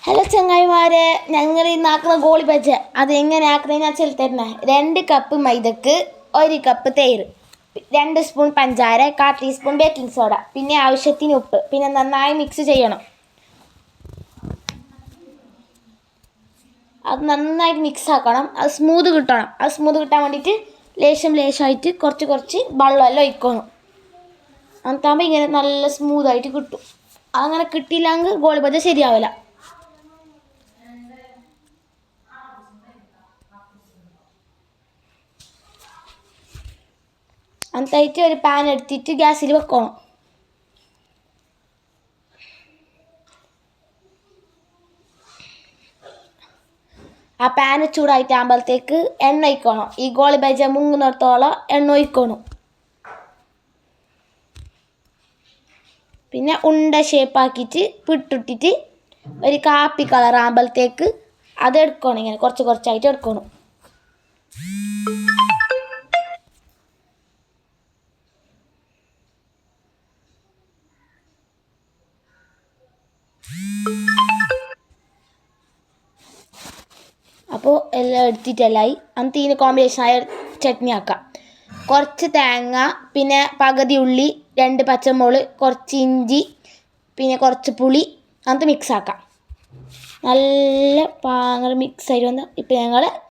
Hello ചങ്ങായിമാരെ, ഞങ്ങൾ ഇന്നാക്കുന്ന goalie Baja അതെങ്ങനെ ആക്കുന്നത് ഞാൻ ചെലുത്തരുന്നേ. 2 കപ്പ് മൈദക്ക് 1 കപ്പ് തൈര്, 2 സ്പൂൺ പഞ്ചാര, 1/4 ടീസ്പൂൺ ബേക്കിംഗ് സോഡ, പിന്നെ ആവശ്യത്തിന് ഉപ്പ്, പിന്നെ നന്നായി മിക്സ് ചെയ്യണം. അത് നന്നായിട്ട് മിക്സ് ആക്കണം. അത് സ്മൂത്ത് കിട്ടണം. അത് സ്മൂത്ത് കിട്ടാൻ വേണ്ടിയിട്ട് ലേശമായിട്ട് കുറച്ച് വെള്ളമെല്ലാം ഒഴിക്കണം. എന്നിട്ടാകുമ്പോൾ ഇങ്ങനെ നല്ല സ്മൂത്തായിട്ട് കിട്ടും. അങ്ങനെ കിട്ടിയില്ലെങ്കിൽ ഗോളി ബജ ശരിയാവില്ല. എന്നിട്ടായിട്ട് ഒരു പാൻ എടുത്തിട്ട് ഗ്യാസിൽ വെക്കണം. ആ പാന് ചൂടായിട്ടാകുമ്പോഴത്തേക്ക് എണ്ണ ഒഴിക്കണം. ഈ ഗോളി ബജ മുങ്ങുന്നിടത്തോളം എണ്ണ ഒഴിക്കണം. പിന്നെ ഉണ്ട ഷേപ്പാക്കിയിട്ട് പിട്ടിട്ടിട്ട് ഒരു കാപ്പി കളർ ആകുമ്പോഴത്തേക്ക് അത് എടുക്കണം. ഇങ്ങനെ കുറച്ചായിട്ട് എടുക്കണം. അപ്പോൾ എല്ലാം എടുത്തിട്ടെല്ലാമായി. എന്നിട്ട് ഇതിന് കോമ്പിനേഷനായ ചട്നി ആക്കാം. കുറച്ച് തേങ്ങ, പിന്നെ പകുതി ഉള്ളി, 2 പച്ചമുളക്, കുറച്ച് ഇഞ്ചി, പിന്നെ കുറച്ച് പുളി, എന്നിട്ട് മിക്സ് ആക്കാം. നല്ല പാങ്ങൾ മിക്സ് ആയിട്ട് വന്ന് ഇപ്പോൾ ഞങ്ങൾ